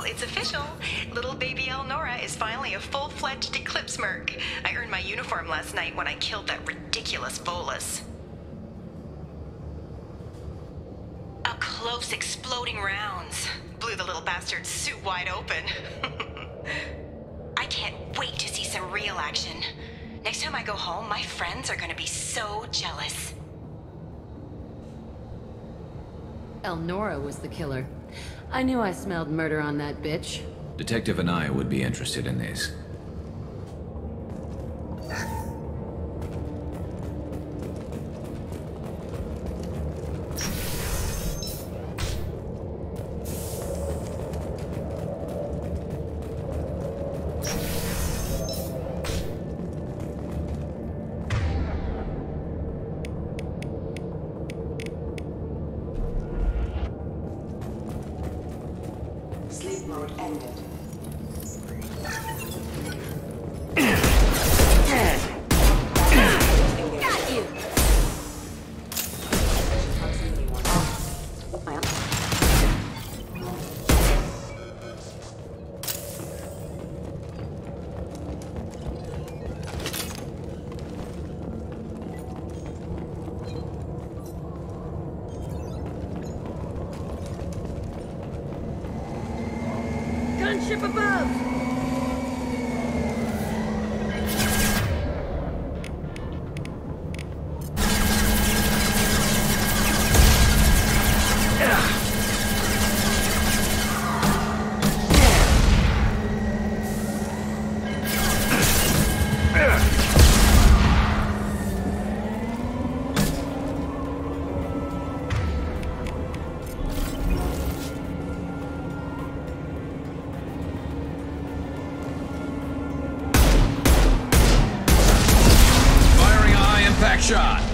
it's official. Little baby Elnora is finally a full-fledged Eclipse merc. I earned my uniform last night when I killed that ridiculous Volus. Up close, exploding rounds. Blew the little bastard's suit wide open. I can't wait to see some real action. Next time I go home, my friends are gonna be so jealous. Elnora was the killer. I knew I smelled murder on that bitch. Detective and I would be interested in this. Sleep mode ended. Got you! Gunship above! Firing a high-impact shot!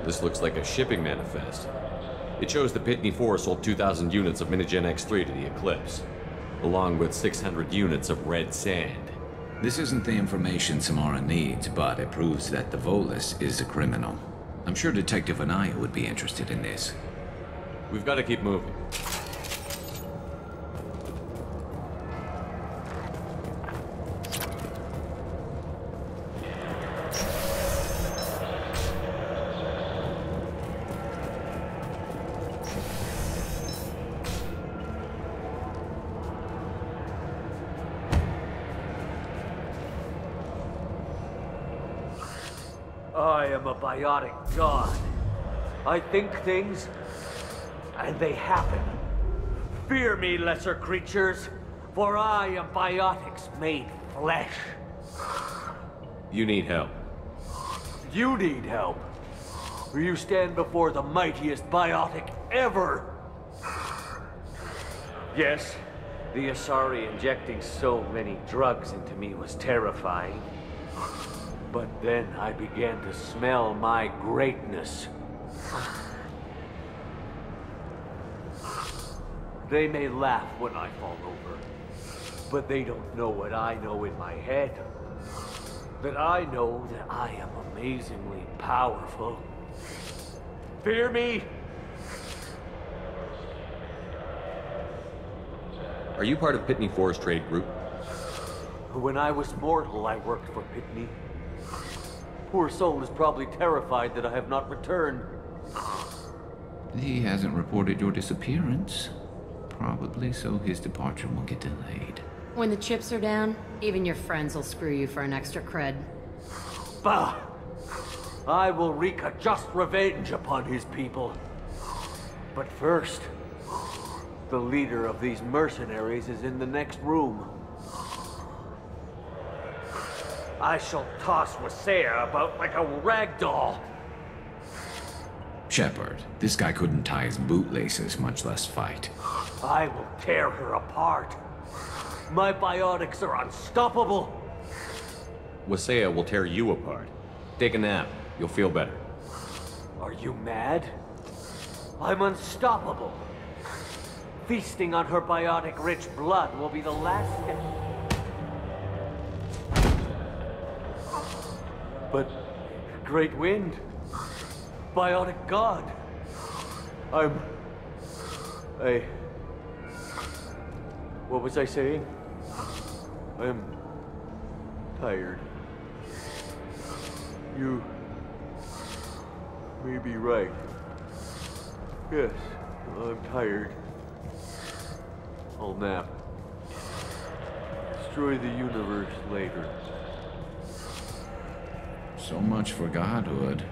This looks like a shipping manifest. It shows the Pitney 4 sold 2,000 units of Minigen X3 to the Eclipse, along with 600 units of red sand. This isn't the information Samara needs, but it proves that the Volus is a criminal. I'm sure Detective and I would be interested in this. We've got to keep moving. I am a biotic god. I think things, and they happen. Fear me, lesser creatures, for I am biotics made flesh. You need help. You need help, or you stand before the mightiest biotic ever. Yes, the Asari injecting so many drugs into me was terrifying. But then I began to smell my greatness. They may laugh when I fall over, but they don't know what I know in my head. That I know that I am amazingly powerful. Fear me? Are you part of Pitney 4's trade group? When I was mortal, I worked for Pitney. Poor soul is probably terrified that I have not returned. He hasn't reported your disappearance. Probably so his departure will get delayed. When the chips are down, even your friends will screw you for an extra cred. Bah! I will wreak a just revenge upon his people. But first, the leader of these mercenaries is in the next room. I shall toss Wasea about like a rag doll. Shepard, this guy couldn't tie his bootlaces, much less fight. I will tear her apart. My biotics are unstoppable. Wasea will tear you apart. Take a nap. You'll feel better. Are you mad? I'm unstoppable. Feasting on her biotic-rich blood will be the last step. But great wind, biotic god. What was I saying? I'm tired. You may be right. Yes, I'm tired. I'll nap. Destroy the universe later. So much for godhood.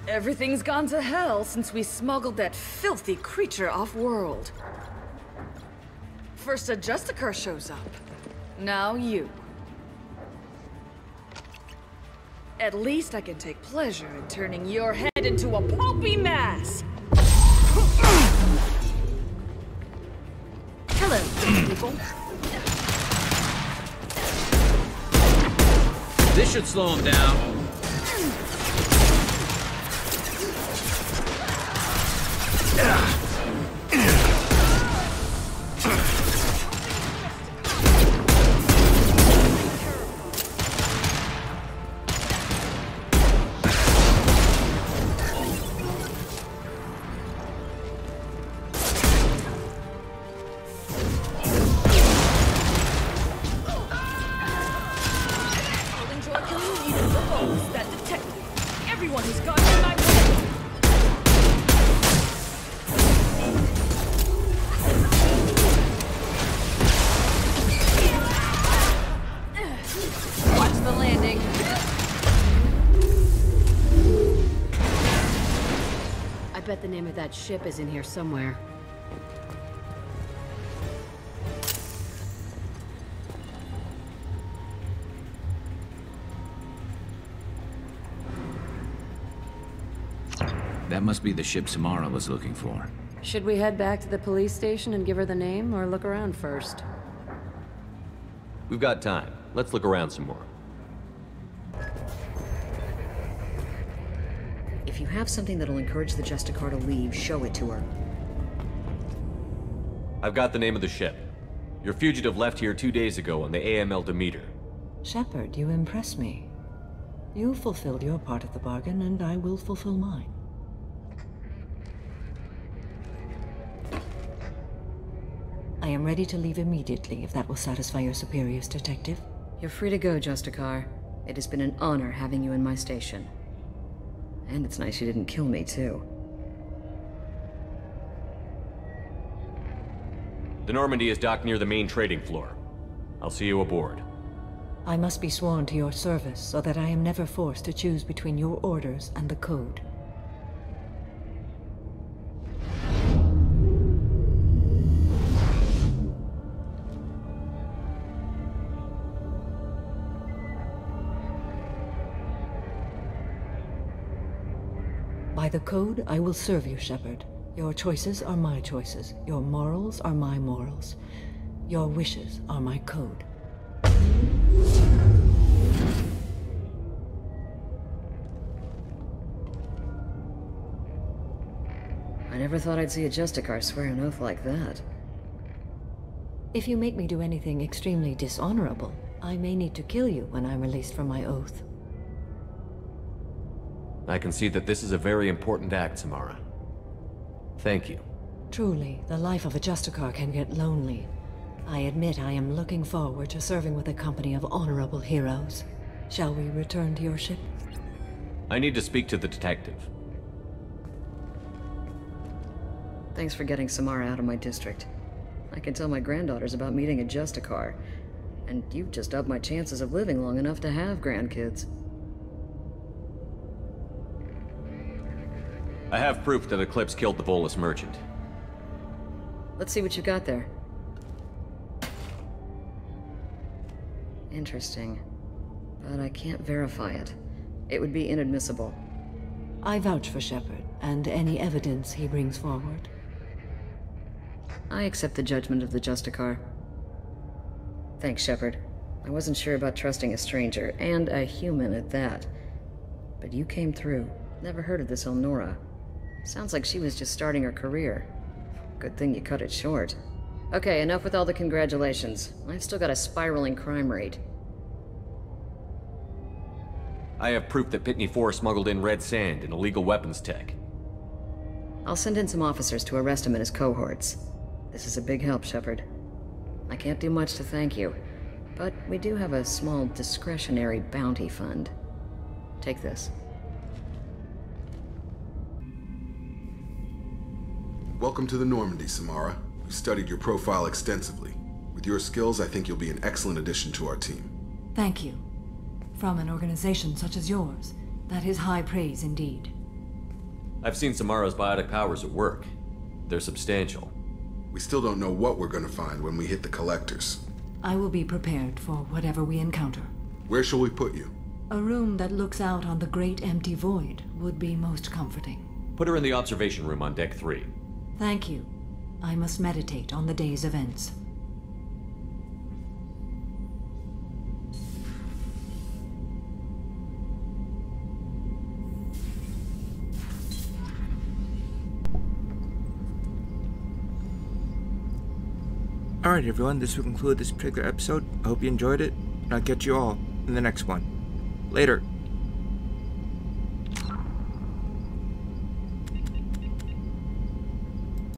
Everything's gone to hell since we smuggled that filthy creature off-world. First a justicar shows up. Now you. At least I can take pleasure in turning your head into a pulpy mass! Hello, people. This should slow him down. The name of that ship is in here somewhere. That must be the ship Samara was looking for. Should we head back to the police station and give her the name, or look around first? We've got time. Let's look around some more. If you have something that'll encourage the justicar to leave, show it to her. I've got the name of the ship. Your fugitive left here 2 days ago on the AML Demeter. Shepard, you impress me. You fulfilled your part of the bargain, and I will fulfill mine. I am ready to leave immediately, if that will satisfy your superiors, Detective. You're free to go, Justicar. It has been an honor having you in my station. And it's nice you didn't kill me, too. The Normandy is docked near the main trading floor. I'll see you aboard. I must be sworn to your service, so that I am never forced to choose between your orders and the Code. By the Code, I will serve you, Shepard. Your choices are my choices. Your morals are my morals. Your wishes are my code. never thought I'd see a justicar swear an oath like that. If you make me do anything extremely dishonorable, I may need to kill you when I'm released from my oath. I can see that this is a very important act, Samara. Thank you. Truly, the life of a justicar can get lonely. I admit I am looking forward to serving with a company of honorable heroes. Shall we return to your ship? I need to speak to the detective. Thanks for getting Samara out of my district. I can tell my granddaughters about meeting a justicar. And you've just upped my chances of living long enough to have grandkids. I have proof that Eclipse killed the Volus merchant. Let's see what you got there. Interesting. But I can't verify it. It would be inadmissible. I vouch for Shepard, and any evidence he brings forward. I accept the judgment of the justicar. Thanks, Shepard. I wasn't sure about trusting a stranger, and a human at that. But you came through. Never heard of this Elnora. Sounds like she was just starting her career. Good thing you cut it short. Okay, enough with all the congratulations. I've still got a spiraling crime rate. I have proof that Pitney 4 smuggled in red sand and illegal weapons tech. I'll send in some officers to arrest him and his cohorts. This is a big help, Shepard. I can't do much to thank you, but we do have a small discretionary bounty fund. Take this. Welcome to the Normandy, Samara. We studied your profile extensively. With your skills, I think you'll be an excellent addition to our team. Thank you. From an organization such as yours, that is high praise indeed. I've seen Samara's biotic powers at work. They're substantial. We still don't know what we're going to find when we hit the collectors. I will be prepared for whatever we encounter. Where shall we put you? A room that looks out on the great empty void would be most comforting. Put her in the observation room on Deck 3. Thank you. I must meditate on the day's events. Alright everyone, this will conclude this particular episode. I hope you enjoyed it, and I'll catch you all in the next one. Later!